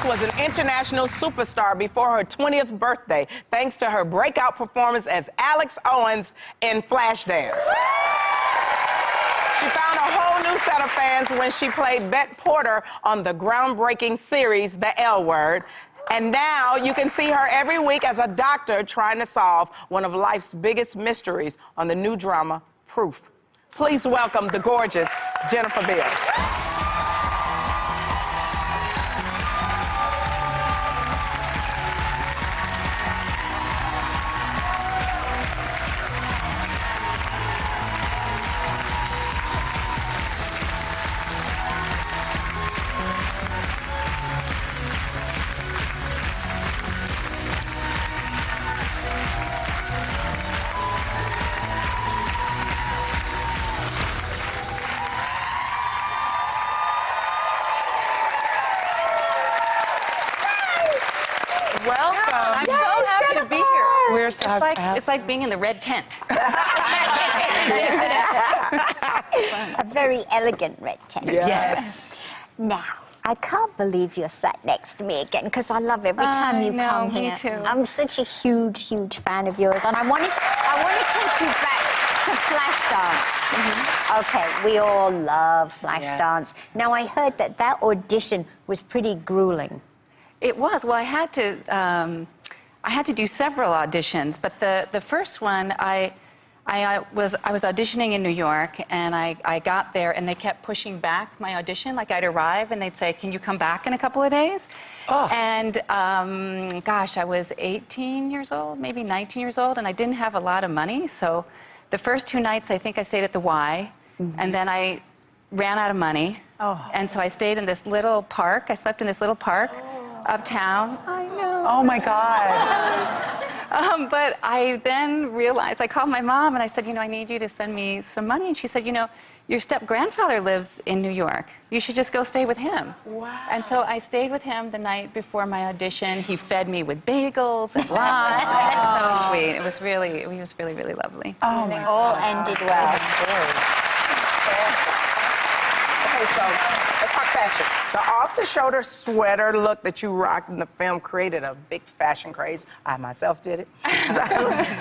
Beals was an international superstar before her 20th birthday, thanks to her breakout performance as Alex Owens in Flashdance. She found a whole new set of fans when she played Bet Porter on the groundbreaking series, The L Word. And now you can see her every week as a doctor trying to solve one of life's biggest mysteries on the new drama, Proof. Please welcome the gorgeous Jennifer Beals. Welcome. I'm so happy to be here. We're so happy. It's like being in the red tent. A very elegant red tent. Yes. Now, I can't believe you're sat next to me again, because I love every time you come here. Me too. I'm such a huge, huge fan of yours, and I want to take you back to Flashdance. Okay, we all love Flashdance. Now, I heard that audition was pretty grueling. It was. Well, I had to do several auditions, but the first one, I was auditioning in New York, and I got there, and they kept pushing back my audition. Like, I'd arrive, and they'd say, "Can you come back in a couple of days?" Oh. And gosh, I was 18 years old, maybe 19 years old, and I didn't have a lot of money. So the first 2 nights, I think I stayed at the Y, and then I ran out of money. Oh. And so I stayed in this little park. I slept in this little park uptown. I know. Oh, my God. But I then realized, I called my mom and I said, I need you to send me some money. And she said, your step-grandfather lives in New York. You should just go stay with him. Wow. And so I stayed with him the night before my audition. He fed me with bagels and lox. It's so sweet. He was really, really lovely. Oh, my God. All ended well. Okay, so let's talk fashion. The off-the-shoulder sweater look that you rocked in the film created a big fashion craze. I myself did it.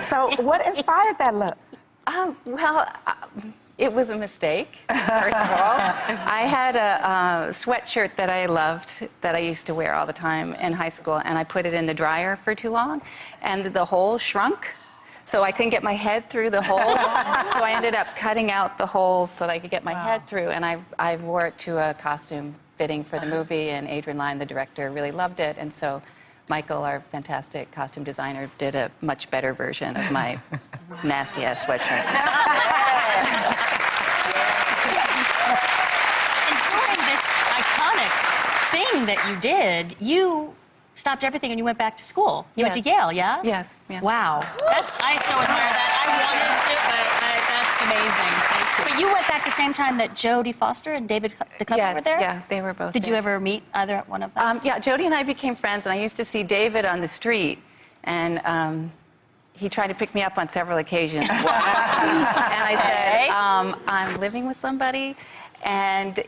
So what inspired that look? It was a mistake, first of all. I had a sweatshirt that I loved, that I used to wear all the time in high school, and I put it in the dryer for too long, and the hole shrunk. So I couldn't get my head through the hole. So I ended up cutting out the holes so that I could get my head through. And I wore it to a costume fitting for the movie, and Adrian Lyne, the director, really loved it. And so Michael, our fantastic costume designer, did a much better version of my nasty-ass sweatshirt. And during this iconic thing that you did, you stopped everything and you went back to school. You went to Yale, yeah? Yes. Yeah. Wow. I so admire that. I wanted it, but that's amazing. Thank you. But you went back the same time that Jodie Foster and David Duchovny were there? Yeah, they were both Did there. you ever meet either one of them? Yeah, Jodie and I became friends, and I used to see David on the street, and he tried to pick me up on several occasions. And I said, I'm living with somebody. And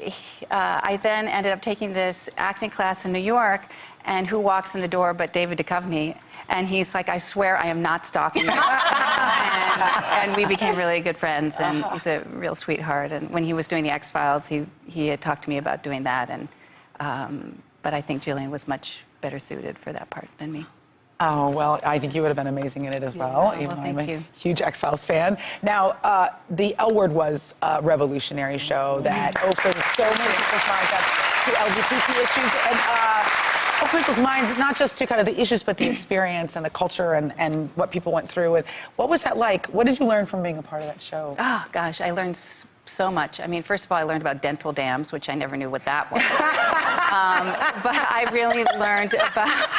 I then ended up taking this acting class in New York, and who walks in the door but David Duchovny? And he's like, "I swear I am not stalking you." and we became really good friends, and he's a real sweetheart. And when he was doing the X-Files, he had talked to me about doing that, and but I think Jillian was much better suited for that part than me. Oh, well, I think you would have been amazing in it as well. Even though I'm a huge X-Files fan. Now, the L Word was a revolutionary show that opened so many people's minds up to LGBT issues and opened people's minds not just to kind of the issues, but the experience and the culture and what people went through. And what was that like? What did you learn from being a part of that show? Oh, gosh, I learned so much. I mean, first of all, I learned about dental dams, which I never knew what that was. But I really learned about...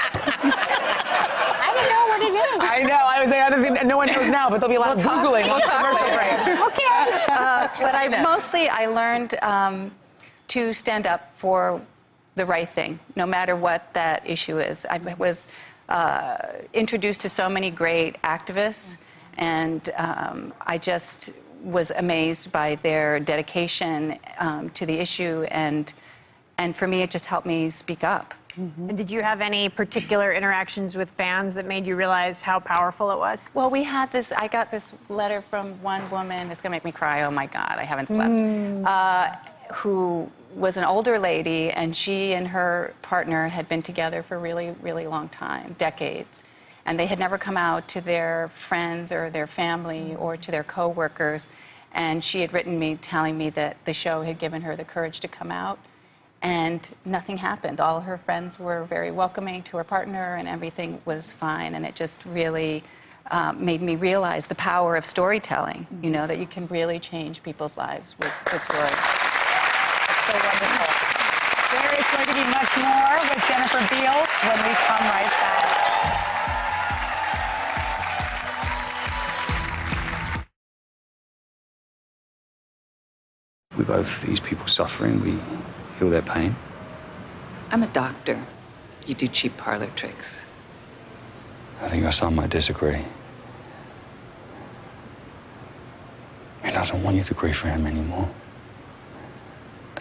I don't know what it is. I know. I was saying, I don't think no one knows now, but there'll be a lot of Googling on commercial break. Okay. But I learned to stand up for the right thing, no matter what that issue is. I was introduced to so many great activists, and I just was amazed by their dedication to the issue, and for me, it just helped me speak up. And did you have any particular interactions with fans that made you realize how powerful it was? Well, we had this, I got this letter from one woman, it's gonna make me cry, oh my God, I haven't slept, who was an older lady, and she and her partner had been together for a really, really long time, decades. And they had never come out to their friends or their family or to their coworkers. And she had written me telling me that the show had given her the courage to come out. And nothing happened. All her friends were very welcoming to her partner, and everything was fine. And it just really made me realize the power of storytelling, you know, that you can really change people's lives with stories. That's so wonderful. There is going to be much more with Jennifer Beals when we come right back. We both ease people suffering, we heal their pain. I'm a doctor. You do cheap parlor tricks. I think your son might disagree. He doesn't want you to grieve for him anymore.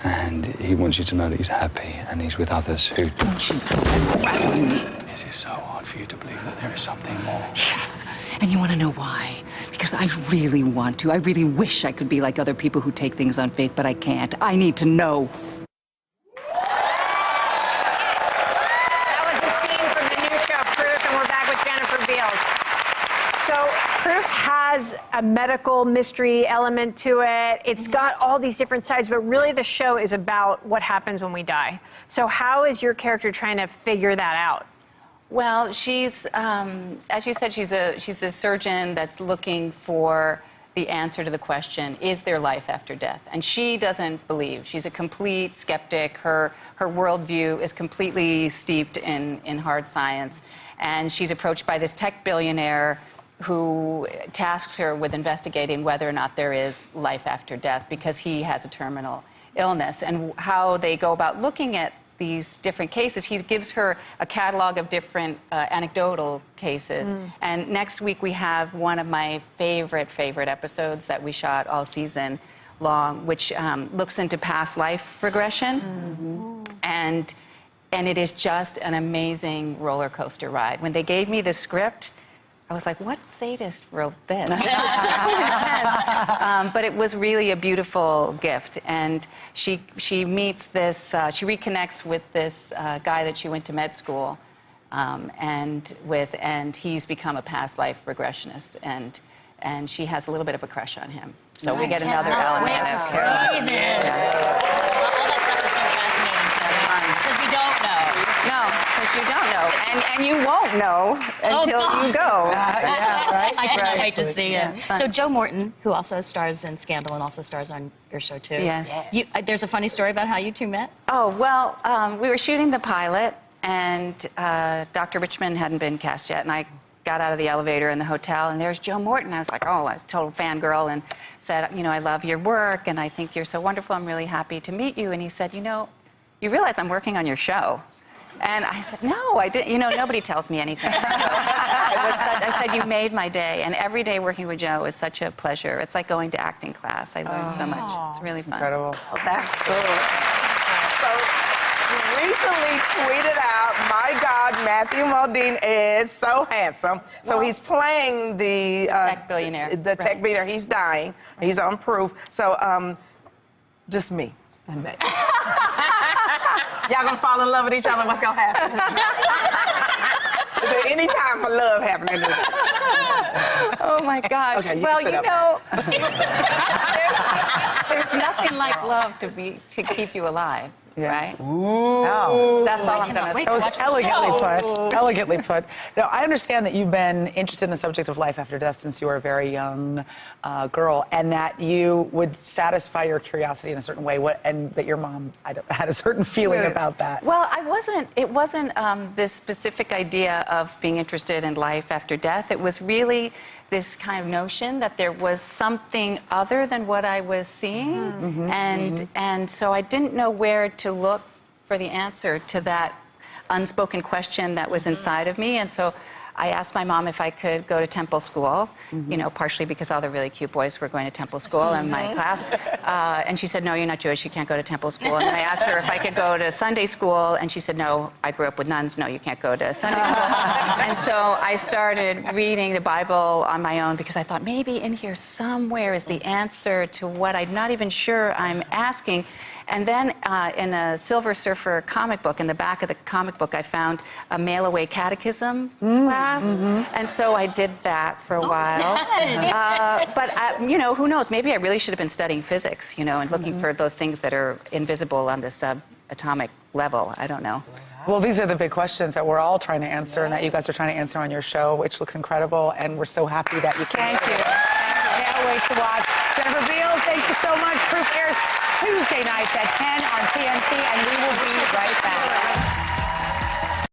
And he wants you to know that he's happy and he's with others who... Don't you crap on me. This is so hard for you to believe that there is something more. Yes, and you want to know why? Because I really want to. I really wish I could be like other people who take things on faith, but I can't. I need to know. That was a scene from the new show, Proof, and we're back with Jennifer Beals. So Proof has a medical mystery element to it. It's got all these different sides, but really the show is about what happens when we die. So how is your character trying to figure that out? Well, she's, as you said, she's the surgeon that's looking for the answer to the question, is there life after death? And she doesn't believe. She's a complete skeptic. Her worldview is completely steeped in hard science. And she's approached by this tech billionaire who tasks her with investigating whether or not there is life after death because he has a terminal illness. And how they go about looking at these different cases, he gives her a catalog of different anecdotal cases. And next week we have one of my favorite episodes that we shot all season long, which looks into past life regression. And it is just an amazing roller coaster ride. When they gave me the script, I was like, what sadist wrote this? But it was really a beautiful gift. And she meets this, she reconnects with this guy that she went to med school and he's become a past life regressionist. And she has a little bit of a crush on him. So we get another element of character. All that stuff is so fascinating to me because we don't know. No, because you don't know. And you won't know until you go. Yeah, right? I cannot wait to Exactly. see it. So Joe Morton, who also stars in Scandal and also stars on your show too. Yes. There's a funny story about how you two met? Oh, well, we were shooting the pilot, and Dr. Richmond hadn't been cast yet, and I got out of the elevator in the hotel, and there's Joe Morton. I was like, oh, I was a total fangirl, and said, you know, I love your work, and I think you're so wonderful. I'm really happy to meet you. And he said, you know, you realize I'm working on your show. And I said, no, I didn't. You know, nobody tells me anything. So I said, you made my day. And every day working with Joe is such a pleasure. It's like going to acting class. I learned so much. It's really fun. Incredible. Oh, that's cool. So you recently tweeted out, my God, Matthew Modine is so handsome. So he's playing the tech billionaire. The tech billionaire. He's dying. He's on Proof. So just me. Y'all gonna fall in love with each other? What's gonna happen? Is there any time for love happening? Oh my gosh. Okay, well, you you know, there's nothing like love to keep you alive. Right? Ooh. No. That's all I'm going to say. That was elegantly put. Elegantly put. Now, I understand that you've been interested in the subject of life after death since you were a very young girl, and that you would satisfy your curiosity in a certain way, and that your mom had a certain feeling about that. Well, it wasn't this specific idea of being interested in life after death. It was really this kind of notion that there was something other than what I was seeing. And so I didn't know where to look for the answer to that unspoken question that was inside of me. And so I asked my mom if I could go to temple school, you know, partially because all the really cute boys were going to temple school in my class. And she said, no, you're not Jewish, you can't go to temple school. And then I asked her if I could go to Sunday school, and she said, no, I grew up with nuns, no, you can't go to Sunday school. And so I started reading the Bible on my own because I thought maybe in here somewhere is the answer to what I'm not even sure I'm asking. And then in a Silver Surfer comic book, in the back of the comic book, I found a mail-away catechism class. And so I did that for a while. But, you know, who knows? Maybe I really should have been studying physics, you know, and looking for those things that are invisible on the subatomic level. I don't know. Well, these are the big questions that we're all trying to answer and that you guys are trying to answer on your show, which looks incredible. And we're so happy that you came. Thank you. Can't wait to watch. Jennifer Beals, thank you so much. Proof airs Tuesday nights at 10 on TNT, and we will be right back.